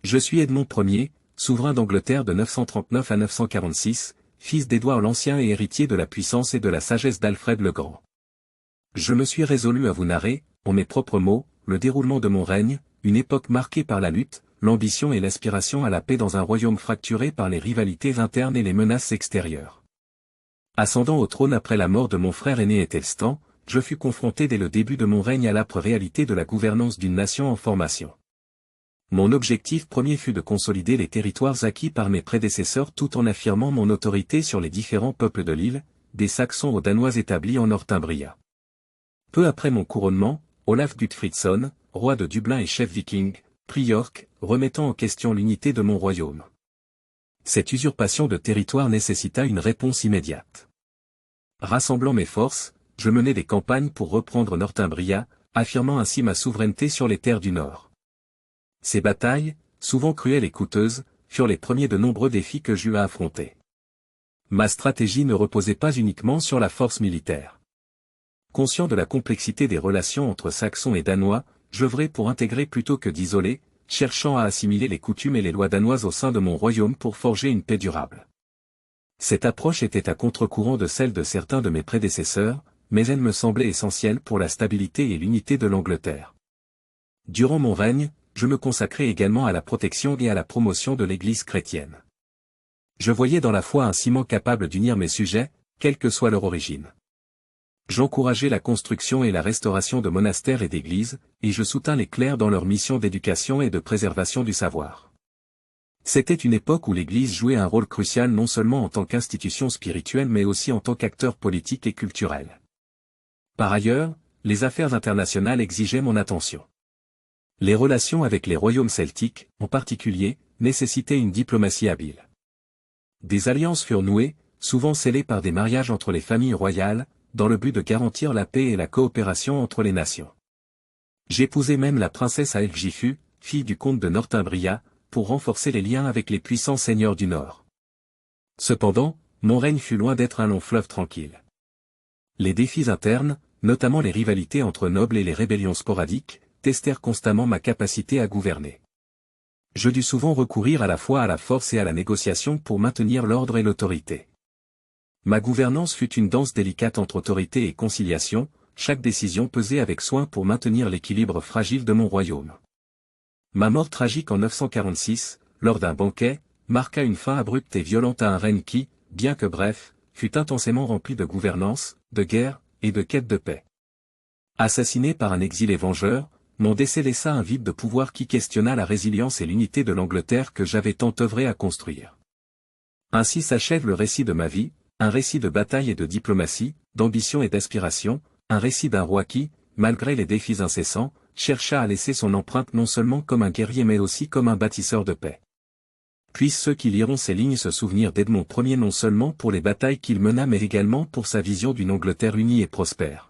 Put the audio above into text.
Je suis Edmond Ier, souverain d'Angleterre de 939 à 946, fils d'Édouard l'Ancien et héritier de la puissance et de la sagesse d'Alfred le Grand. Je me suis résolu à vous narrer, en mes propres mots, le déroulement de mon règne, une époque marquée par la lutte, l'ambition et l'aspiration à la paix dans un royaume fracturé par les rivalités internes et les menaces extérieures. Ascendant au trône après la mort de mon frère aîné Æthelstan, je fus confronté dès le début de mon règne à l'âpre réalité de la gouvernance d'une nation en formation. Mon objectif premier fut de consolider les territoires acquis par mes prédécesseurs tout en affirmant mon autorité sur les différents peuples de l'île, des Saxons aux Danois établis en Northumbria. Peu après mon couronnement, Olaf Gudfridsson, roi de Dublin et chef viking, prit York, remettant en question l'unité de mon royaume. Cette usurpation de territoire nécessita une réponse immédiate. Rassemblant mes forces, je menai des campagnes pour reprendre Northumbria, affirmant ainsi ma souveraineté sur les terres du Nord. Ces batailles, souvent cruelles et coûteuses, furent les premiers de nombreux défis que j'eus à affronter. Ma stratégie ne reposait pas uniquement sur la force militaire. Conscient de la complexité des relations entre Saxons et Danois, j'œuvrai pour intégrer plutôt que d'isoler, cherchant à assimiler les coutumes et les lois danoises au sein de mon royaume pour forger une paix durable. Cette approche était à contre-courant de celle de certains de mes prédécesseurs, mais elle me semblait essentielle pour la stabilité et l'unité de l'Angleterre. Durant mon règne, je me consacrais également à la protection et à la promotion de l'Église chrétienne. Je voyais dans la foi un ciment capable d'unir mes sujets, quelle que soit leur origine. J'encourageais la construction et la restauration de monastères et d'églises, et je soutins les clercs dans leur mission d'éducation et de préservation du savoir. C'était une époque où l'Église jouait un rôle crucial non seulement en tant qu'institution spirituelle mais aussi en tant qu'acteur politique et culturel. Par ailleurs, les affaires internationales exigeaient mon attention. Les relations avec les royaumes celtiques, en particulier, nécessitaient une diplomatie habile. Des alliances furent nouées, souvent scellées par des mariages entre les familles royales, dans le but de garantir la paix et la coopération entre les nations. J'épousai même la princesse Aelgifu, fille du comte de Northumbria, pour renforcer les liens avec les puissants seigneurs du Nord. Cependant, mon règne fut loin d'être un long fleuve tranquille. Les défis internes, notamment les rivalités entre nobles et les rébellions sporadiques, testèrent constamment ma capacité à gouverner. Je dus souvent recourir à la fois à la force et à la négociation pour maintenir l'ordre et l'autorité. Ma gouvernance fut une danse délicate entre autorité et conciliation, chaque décision pesée avec soin pour maintenir l'équilibre fragile de mon royaume. Ma mort tragique en 946, lors d'un banquet, marqua une fin abrupte et violente à un règne qui, bien que bref, fut intensément rempli de gouvernance, de guerre, et de quête de paix. Assassiné par un exilé vengeur, mon décès laissa un vide de pouvoir qui questionna la résilience et l'unité de l'Angleterre que j'avais tant œuvré à construire. Ainsi s'achève le récit de ma vie, un récit de bataille et de diplomatie, d'ambition et d'aspiration, un récit d'un roi qui, malgré les défis incessants, chercha à laisser son empreinte non seulement comme un guerrier mais aussi comme un bâtisseur de paix. Puissent ceux qui liront ces lignes se souvenir d'Edmond Ier non seulement pour les batailles qu'il mena mais également pour sa vision d'une Angleterre unie et prospère.